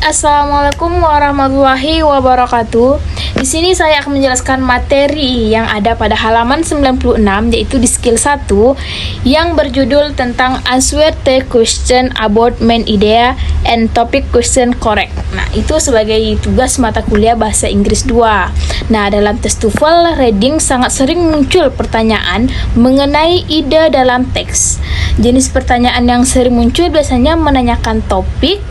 Assalamualaikum warahmatullahi wabarakatuh. Di sini saya akan menjelaskan materi yang ada pada halaman 96, yaitu di skill 1 yang berjudul tentang answer the question about main idea and topic question correct. Nah, itu sebagai tugas mata kuliah bahasa Inggris 2. Nah, dalam tes TOEFL reading sangat sering muncul pertanyaan mengenai ide dalam teks. Jenis pertanyaan yang sering muncul biasanya menanyakan topik,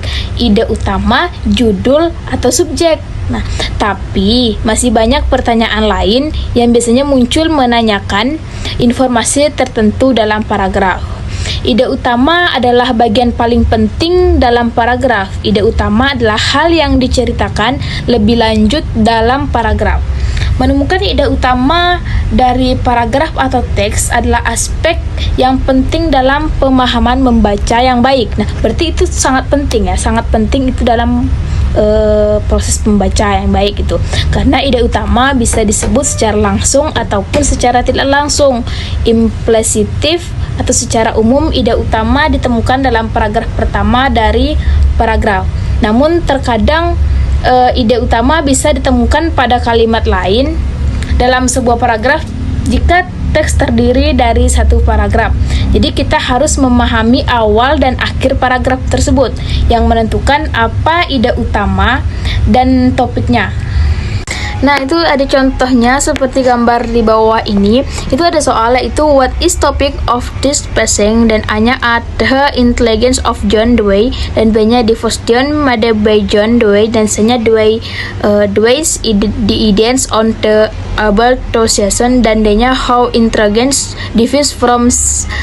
ide utama, judul, atau subjek. Nah, tapi masih banyak pertanyaan lain yang biasanya muncul menanyakan informasi tertentu dalam paragraf. Ide utama adalah bagian paling penting dalam paragraf. Ide utama adalah hal yang diceritakan lebih lanjut dalam paragraf. Menemukan ide utama dari paragraf atau teks adalah aspek yang penting dalam pemahaman membaca yang baik. Nah, berarti itu sangat penting ya, sangat penting itu dalam proses membaca yang baik itu. Karena ide utama bisa disebut secara langsung ataupun secara tidak langsung. Implisitif atau secara umum, ide utama ditemukan dalam paragraf pertama dari paragraf. Namun terkadang ide utama bisa ditemukan pada kalimat lain dalam sebuah paragraf jika teks terdiri dari satu paragraf. Jadi kita harus memahami awal dan akhir paragraf tersebut yang menentukan apa ide utama dan topiknya. Nah, itu ada contohnya seperti gambar di bawah ini. Itu ada soal, yaitu what is topic of this passage, dan A-nya the intelligence of John Dewey, dan B-nya devotion made by John Dewey, dan C-nya Dewey's the ideas on the about association, dan D-nya how intelligence differs from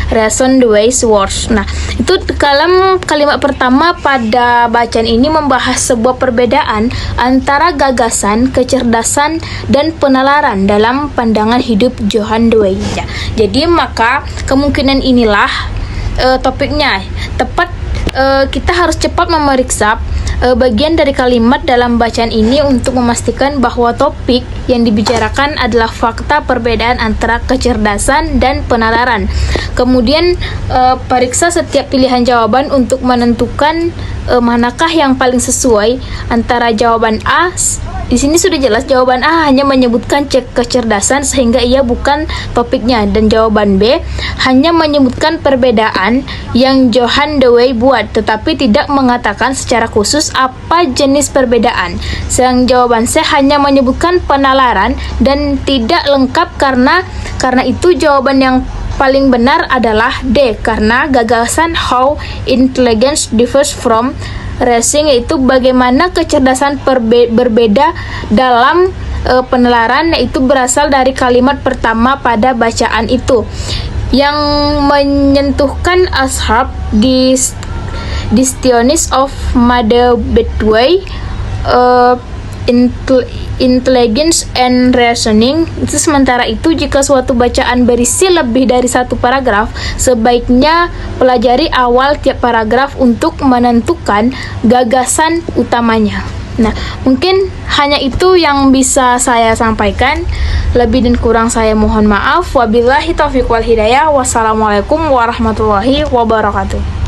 reason Dewey's words. Nah, itu dalam kalimat pertama pada bacaan ini membahas sebuah perbedaan antara gagasan, kecerdasan, dan penalaran dalam pandangan hidup John Dewey. Ya. Jadi maka kemungkinan inilah topiknya. Tepat kita harus cepat memeriksa bagian dari kalimat dalam bacaan ini untuk memastikan bahwa topik yang dibicarakan adalah fakta perbedaan antara kecerdasan dan penalaran. Kemudian periksa setiap pilihan jawaban untuk menentukan manakah yang paling sesuai antara jawaban A. Di sini sudah jelas jawaban A hanya menyebutkan cek kecerdasan sehingga ia bukan topiknya, dan jawaban B hanya menyebutkan perbedaan yang John Dewey buat tetapi tidak mengatakan secara khusus apa jenis perbedaan. Sedang jawaban C hanya menyebutkan penalaran dan tidak lengkap, karena itu jawaban yang paling benar adalah D, karena gagasan how intelligence differs from reasoning, yaitu bagaimana kecerdasan berbeda dalam penalaran, yaitu berasal dari kalimat pertama pada bacaan itu yang menyentuhkan ashab di Dictionary of Made Bedway intelligence and reasoning. Itu sementara itu, jika suatu bacaan berisi lebih dari satu paragraf, sebaiknya pelajari awal tiap paragraf untuk menentukan gagasan utamanya. Nah, mungkin hanya itu yang bisa saya sampaikan. Lebih dan kurang saya mohon maaf. Wabillahi taufiq wal hidayah. Wassalamualaikum warahmatullahi wabarakatuh.